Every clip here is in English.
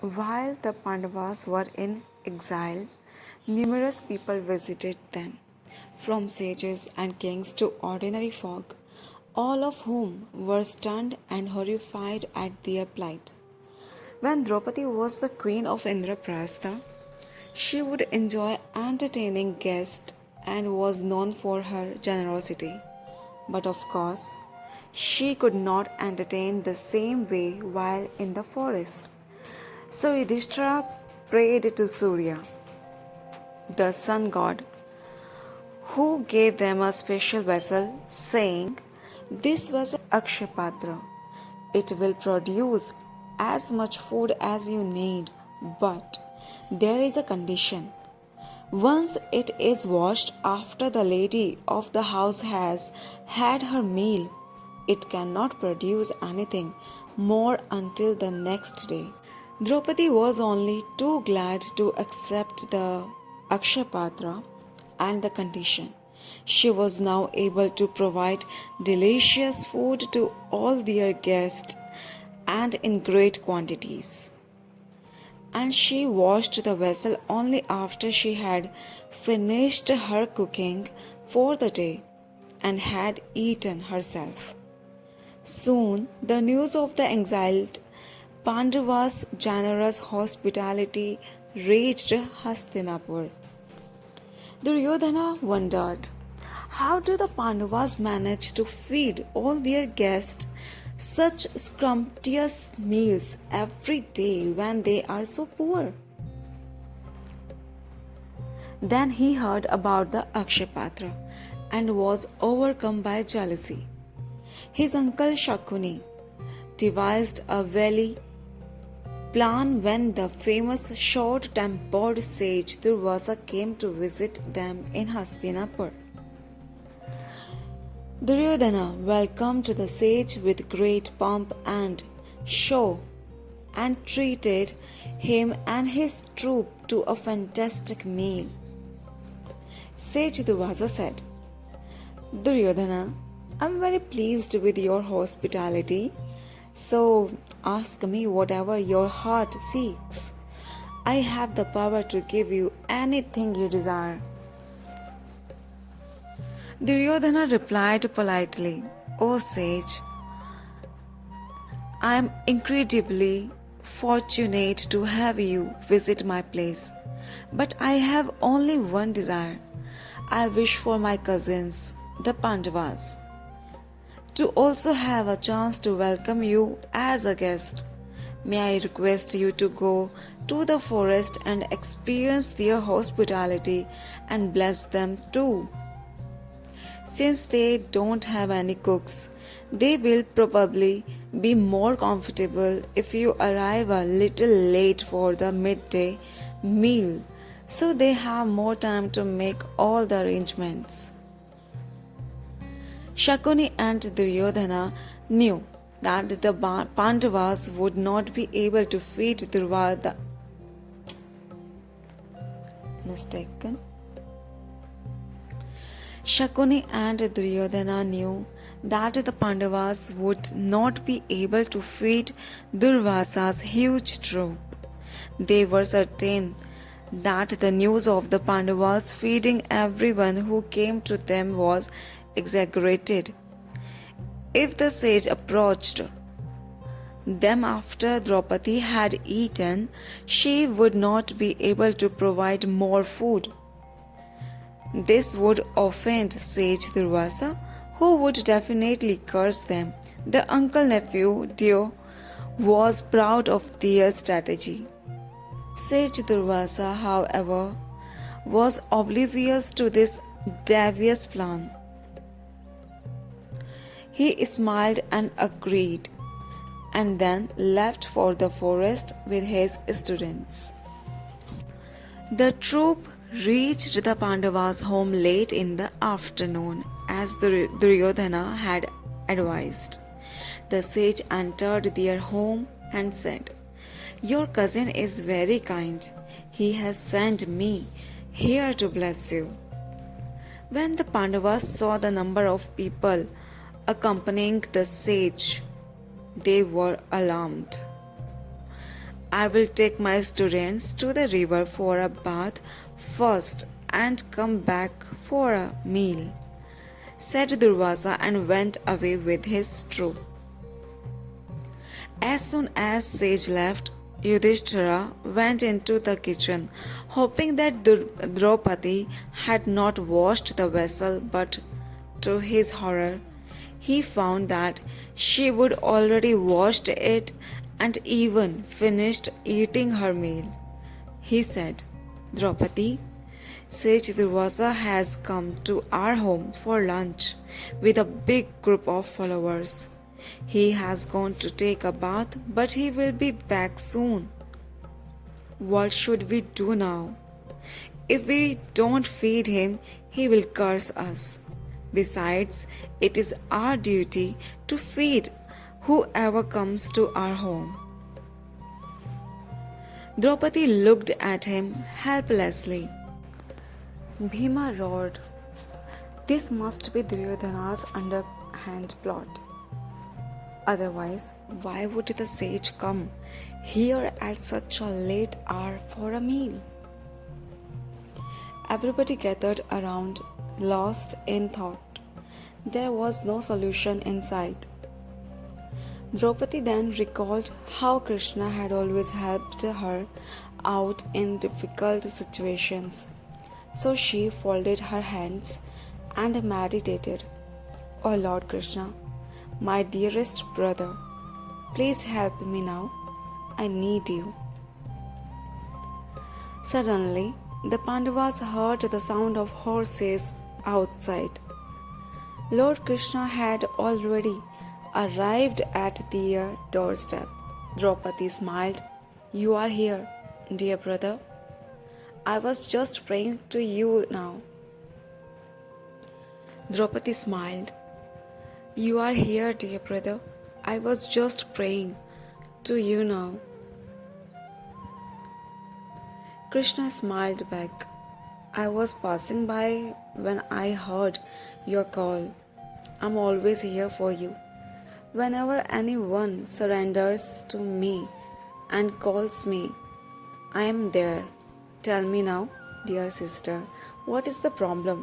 While the Pandavas were in exile, numerous people visited them, from sages and kings to ordinary folk, all of whom were stunned and horrified at their plight. When Draupadi was the queen of Indraprastha, she would enjoy entertaining guests and was known for her generosity. But of course, she could not entertain the same way while in the forest. So Yudhishthira prayed to Surya, the sun god, who gave them a special vessel, saying, "This was Akshapatra. It will produce as much food as you need, but there is a condition. Once it is washed after the lady of the house has had her meal, it cannot produce anything more until the next day." Draupadi was only too glad to accept the Akshapatra and the condition. She was now able to provide delicious food to all their guests and in great quantities. And she washed the vessel only after she had finished her cooking for the day and had eaten herself. Soon the news of the exiled Pandavas' generous hospitality reached Hastinapur. Duryodhana wondered, how do the Pandavas manage to feed all their guests such scrumptious meals every day when they are so poor? Then he heard about the Akshapatra and was overcome by jealousy. His uncle Shakuni devised a wily plan when the famous short-tempered sage Durvasa came to visit them in Hastinapur. Duryodhana welcomed the sage with great pomp and show and treated him and his troop to a fantastic meal. Sage Durvasa said, "Duryodhana, I am very pleased with your hospitality. So ask me whatever your heart seeks. I have the power to give you anything you desire." Duryodhana replied politely, "O sage, I am incredibly fortunate to have you visit my place, but I have only one desire. I wish for my cousins, the Pandavas, to also have a chance to welcome you as a guest. May I request you to go to the forest and experience their hospitality and bless them too. Since they don't have any cooks, they will probably be more comfortable if you arrive a little late for the midday meal, so they have more time to make all the arrangements." Shakuni and Duryodhana knew that the Pandavas would not be able to feed Durvada. Shakuni and Duryodhana knew that the Pandavas would not be able to feed Durvasa's huge troop. They were certain that the news of the Pandavas feeding everyone who came to them was exaggerated. If the sage approached them after Draupadi had eaten, she would not be able to provide more food. This would offend sage Durvasa, who would definitely curse them. The uncle-nephew duo was proud of their strategy. Sage Durvasa, however, was oblivious to this devious plan. He smiled and agreed, and then left for the forest with his students. The troop reached the Pandavas' home late in the afternoon, as Duryodhana had advised. The sage entered their home and said, "Your cousin is very kind. He has sent me here to bless you." When the Pandavas saw the number of people accompanying the sage, they were alarmed. I will take my students to the river for a bath first and come back for a meal, said Durvasa and went away with his troop. As soon as Sage left, Yudhishthira went into the kitchen, hoping that Draupadi had not washed the vessel, but to his horror, he found that she would already washed it and even finished eating her meal. He said, Draupadi, Sage Durvasa has come to our home for lunch with a big group of followers. He has gone to take a bath, but he will be back soon. What should we do now? If we don't feed him, he will curse us. Besides, it is our duty to feed whoever comes to our home. Draupadi looked at him helplessly. Bhima roared, "This must be Duryodhana's underhand plot. Otherwise, why would the sage come here at such a late hour for a meal?" Everybody gathered around, lost in thought. There was no solution in sight. Draupadi then recalled how Krishna had always helped her out in difficult situations. So she folded her hands and meditated. "O Lord Krishna, my dearest brother, please help me now. I need you." Suddenly, the Pandavas heard the sound of horses outside. Lord Krishna had already arrived at their doorstep. Draupadi smiled. "You are here, dear brother. I was just praying to you now." Draupadi smiled. "You are here, dear brother. I was just praying to you now." Krishna smiled back. "I was passing by when I heard your call. I'm always here for you. Whenever anyone surrenders to me and calls me, I am there. Tell me now, dear sister, what is the problem?"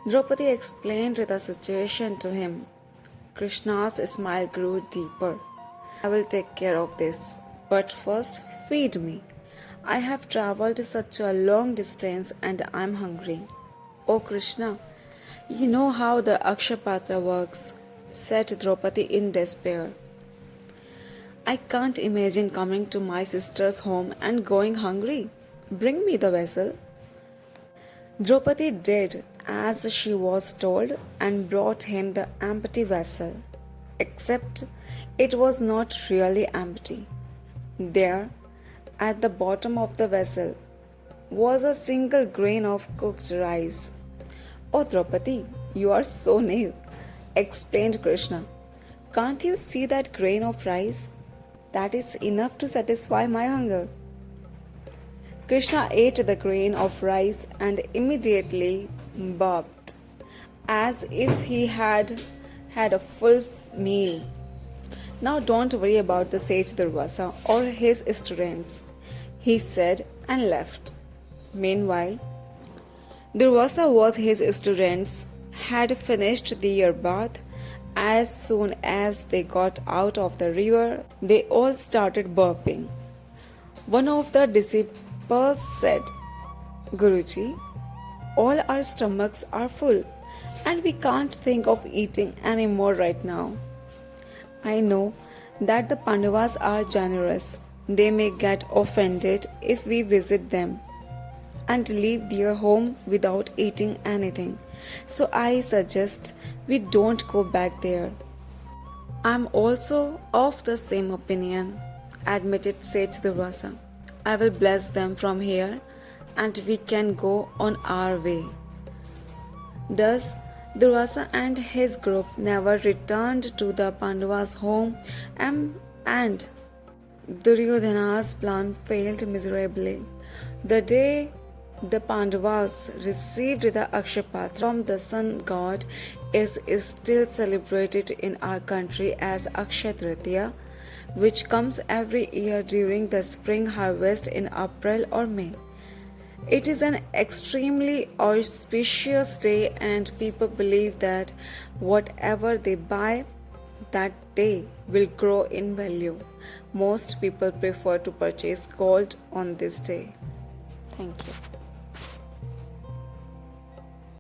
Draupadi explained the situation to him. Krishna's smile grew deeper. "I will take care of this, but first feed me. I have traveled such a long distance and I am hungry." "Oh Krishna, you know how the Akshapatra works," said Draupadi in despair. "I can't imagine coming to my sister's home and going hungry. Bring me the vessel." Draupadi did as she was told and brought him the empty vessel, except it was not really empty. There, at the bottom of the vessel, was a single grain of cooked rice. "Oh Draupadi, you are so naive," explained Krishna. "Can't you see that grain of rice? That is enough to satisfy my hunger." Krishna ate the grain of rice and immediately burped, as if he had had a full meal. "Now don't worry about the sage Durvasa or his students," he said and left. Meanwhile, Durvasa was his students had finished their bath. As soon as they got out of the river, they all started burping. One of the disciples said, "Guruji, all our stomachs are full and we can't think of eating any more right now. I know that the Pandavas are generous. They may get offended if we visit them and leave their home without eating anything. So I suggest we don't go back there." "I'm also of the same opinion," admitted Sage Durvasa. "I will bless them from here and we can go on our way." Thus, Durvasa and his group never returned to the Pandavas' home and Duryodhana's plan failed miserably. The day the Pandavas received the Akshapatra from the sun god is still celebrated in our country as Akshaya Tritiya, which comes every year during the spring harvest in April or May. It is an extremely auspicious day, and people believe that whatever they buy that day will grow in value. Most people prefer to purchase gold on this day. Thank you.